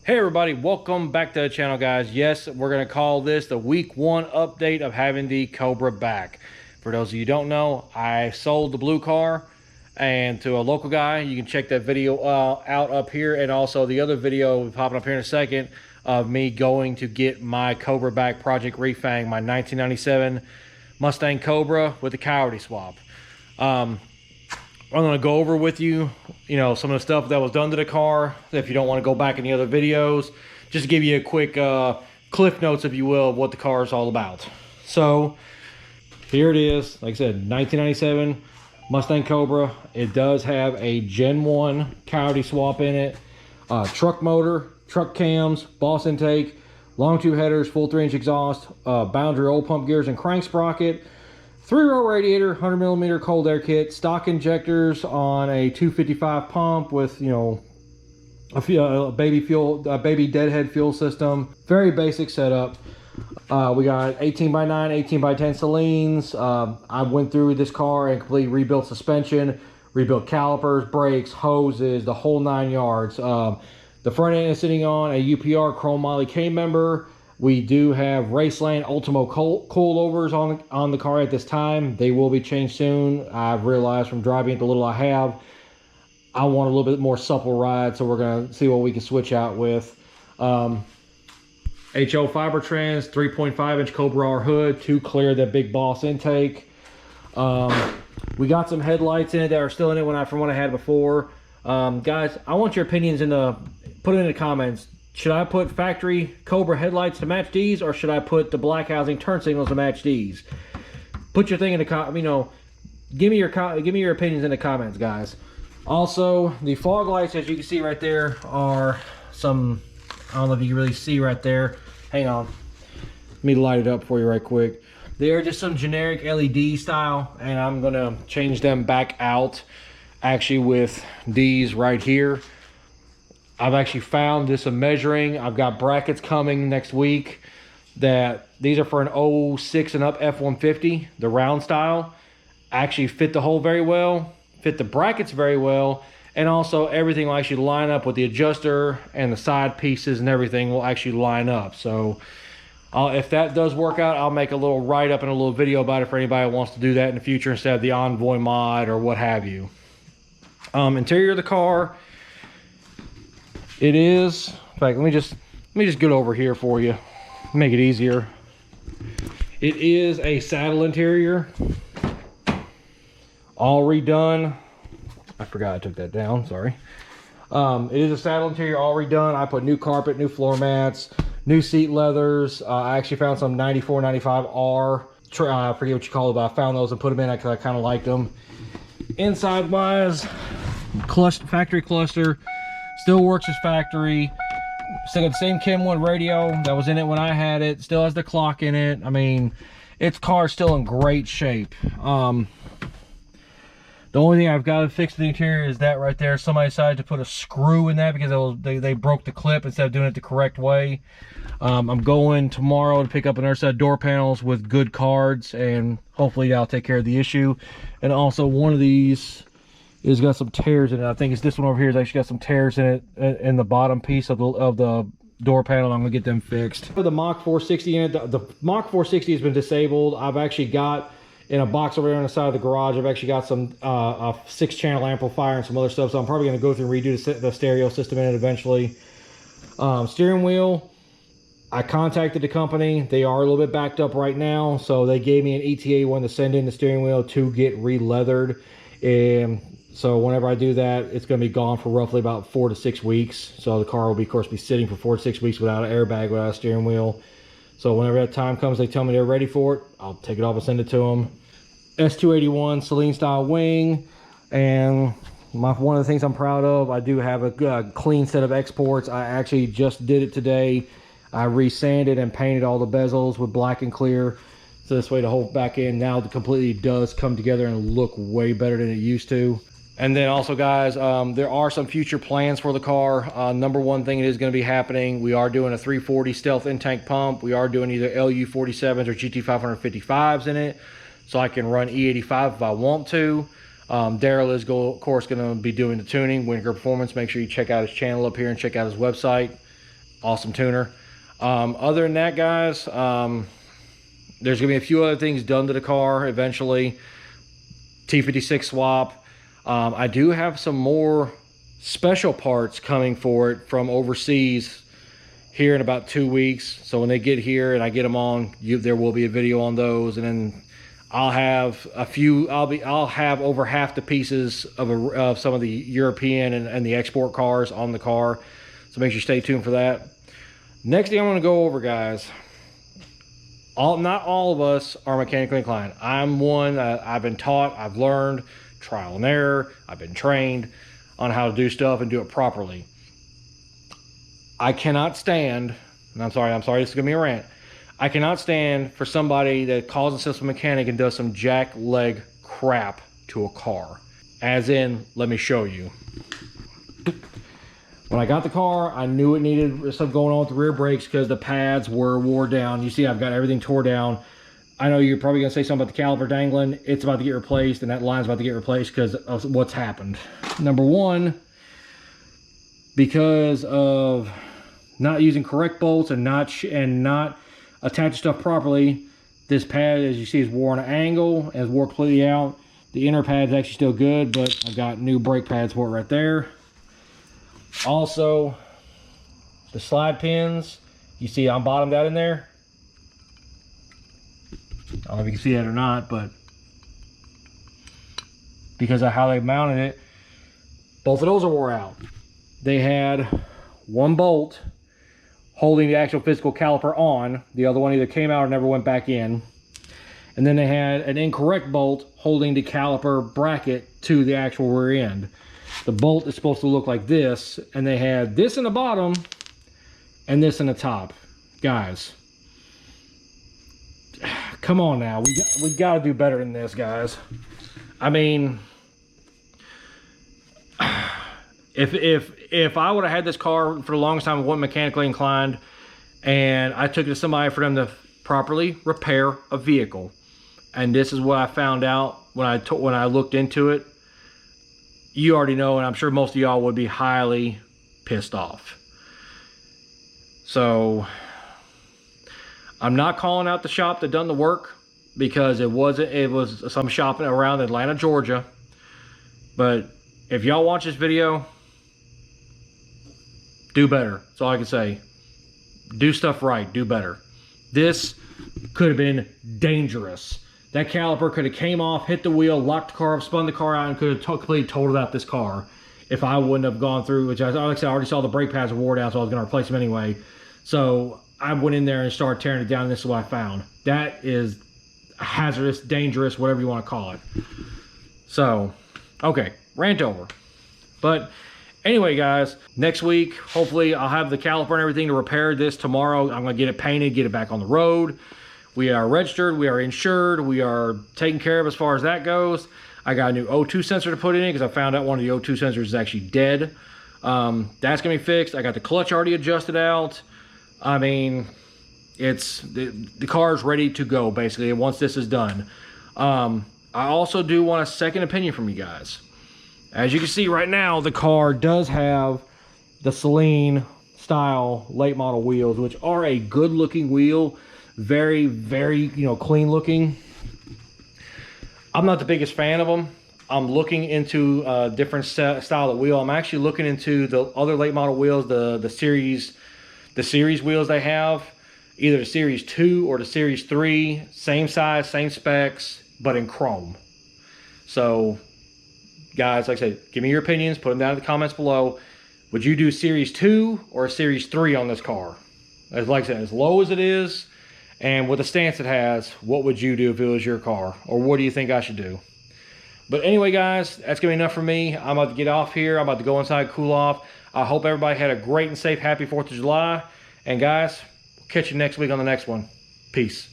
Hey everybody, welcome back to the channel, guys. Yes, we're going to call this the week 1 update of having the Cobra back. For those of you who don't know, I sold the blue car and to a local guy. You can check that video out up here, and also the other video will be popping up here in a second of me going to get my Cobra back, Project Refang, my 1997 Mustang Cobra with the Coyote swap. I'm going to go over with you, some of the stuff that was done to the car. If you don't want to go back in the other videos, just to give you a quick cliff notes, if you will, of what the car is all about. So here it is. Like I said, 1997 Mustang Cobra. It does have a Gen 1 Coyote swap in it. Truck motor, truck cams, boss intake, long tube headers, full 3-inch exhaust, boundary oil pump gears and crank sprocket. 3-row radiator, 100mm cold air kit, stock injectors on a 255 pump with, a baby deadhead fuel system. Very basic setup. We got 18x9, 18x10 Salines. I went through this car and completely rebuilt suspension, rebuilt calipers, brakes, hoses, the whole 9 yards. The front end is sitting on a UPR Chrome Molly K member. We do have Raceland Ultimo coilovers on the car at this time. They will be changed soon. I've realized from driving it the little I have, I want a little bit more supple ride, so we're going to see what we can switch out with. HO fiber trans, 3.5-inch Cobra R hood to clear that big boss intake. We got some headlights in it that are still in it from what I had before. Guys, I want your opinions put it in the comments. Should I put factory Cobra headlights to match these, or should I put the black housing turn signals to match these? Put your thing in the give me your opinions in the comments, guys. Also, the fog lights, as you can see right there, are some, I don't know if you can really see right there. Hang on, let me light it up for you right quick. They're just some generic LED style, and I'm gonna change them back out actually with these right here. I've actually found this measuring. I've got brackets coming next week that these are for an 06 and up F-150, the round style. Actually fit the hole very well, fit the brackets very well, and also everything will actually line up with the adjuster, and the side pieces and everything will actually line up. So if that does work out, I'll make a little write-up and a little video about it for anybody who wants to do that in the future instead of the Envoy mod or what have you. Interior of the car. It is, in fact, let me just get over here for you, make it easier. It is a saddle interior, all redone. I forgot I took that down, sorry. It is a saddle interior, all redone. I put new carpet, new floor mats, new seat leathers. I actually found some 94, 95R, I forget what you call it, but I found those and put them in because I kind of liked them. Inside wise, factory cluster. Still works as factory. Still got the same Chem 1 radio that was in it when I had it. Still has the clock in it. I mean, its car's still in great shape. The only thing I've got to fix in the interior is that right there. Somebody decided to put a screw in that because they broke the clip instead of doing it the correct way. I'm going tomorrow to pick up another set of door panels with good cards, and hopefully that'll take care of the issue. And also one of these it's got some tears in it. I think it's this one over here. It's actually got some tears in it in the bottom piece of the door panel. I'm gonna get them fixed. For the Mach 460 in it, the Mach 460 has been disabled. I've actually got in a box over there on the side of the garage. I've actually got some a 6-channel amplifier and some other stuff. So I'm probably gonna go through and redo the stereo system in it eventually. Steering wheel. I contacted the company. They are a little bit backed up right now, so they gave me an ETA one to send in the steering wheel to get re-leathered. And so whenever I do that, it's going to be gone for roughly about 4 to 6 weeks. So the car will, of course, be sitting for 4 to 6 weeks without an airbag, without a steering wheel. So whenever that time comes, they tell me they're ready for it, I'll take it off and send it to them. S281 Saline style wing. And one of the things I'm proud of, I do have a clean set of exports. I actually just did it today. I resanded and painted all the bezels with black and clear. So this way the whole back end now completely does come together and look way better than it used to. And then also, guys, there are some future plans for the car. Number one thing that is going to be happening, we are doing a 340 stealth in-tank pump. We are doing either LU47s or GT555s in it, so I can run E85 if I want to. Daryl is, of course, going to be doing the tuning, Winker Performance. Make sure you check out his channel up here and check out his website. Awesome tuner. Other than that, guys, there's gonna be a few other things done to the car eventually. T56 swap. I do have some more special parts coming for it from overseas here in about 2 weeks. So when they get here and I get them on, there will be a video on those, and then I'll have a few. I'll have over half the pieces of some of the European and the export cars on the car. So make sure you stay tuned for that. Next thing I want to go over, guys. Not all of us are mechanically inclined. I'm one. I've been taught. I've learned trial and error. I've been trained on how to do stuff and do it properly. I cannot stand, and I'm sorry, this is gonna be a rant. I cannot stand for somebody that calls themselves a mechanic and does some jack leg crap to a car. As in, let me show you. When I got the car, I knew it needed something going on with the rear brakes because the pads were wore down. You see, I've got everything tore down. I know you're probably gonna say something about the caliper dangling. It's about to get replaced, and that line's about to get replaced because of what's happened. Number one, because of not using correct bolts and not attaching stuff properly, this pad, as you see, is wore on an angle and is wore completely out. The inner pad's actually still good, but I've got new brake pads for it right there. Also, the slide pins, you see I'm bottomed out in there. I don't know if you can see that or not, but because of how they mounted it, both of those are wore out. They had one bolt holding the actual physical caliper on. The other one either came out or never went back in. And then they had an incorrect bolt holding the caliper bracket to the actual rear end. The bolt is supposed to look like this, and they had this in the bottom and this in the top. Guys, come on now. We got to do better than this, guys. I mean, if I would have had this car for the longest time, wasn't mechanically inclined, and I took it to somebody for them to properly repair a vehicle, and this is what I found out when I looked into it, you already know, and I'm sure most of y'all would be highly pissed off. So I'm not calling out the shop that done the work, because it was some shop around Atlanta, Georgia. But if y'all watch this video, do better. That's all I can say. Do stuff right, do better. This could have been dangerous. That caliper could have came off, hit the wheel, locked the car up, spun the car out, and could have completely totaled out this car if I wouldn't have gone through, which, like I said, I already saw the brake pads were wore down, so I was going to replace them anyway. So I went in there and started tearing it down, and this is what I found. That is hazardous, dangerous, whatever you want to call it. So, okay, rant over. But anyway, guys, next week, hopefully I'll have the caliper and everything to repair this tomorrow. I'm going to get it painted, get it back on the road. We are registered, we are insured, we are taken care of as far as that goes. I got a new O2 sensor to put in because I found out one of the O2 sensors is actually dead. That's gonna be fixed. I got the clutch already adjusted out. I mean, the car is ready to go basically once this is done. I also do want a second opinion from you guys. As you can see right now, the car does have the Celine style late model wheels, which are a good looking wheel. Very, very, clean looking. I'm not the biggest fan of them. I'm looking into a different style of wheel. I'm actually looking into the other late model wheels, the series wheels they have, either the Series 2 or the Series 3, same size, same specs, but in chrome. So, guys, like I said, give me your opinions, put them down in the comments below. Would you do Series 2 or a Series 3 on this car? As like I said, as low as it is, and with the stance it has, what would you do if it was your car? Or what do you think I should do? But anyway, guys, that's going to be enough for me. I'm about to get off here. I'm about to go inside, cool off. I hope everybody had a great and safe, happy 4th of July. And guys, we'll catch you next week on the next one. Peace.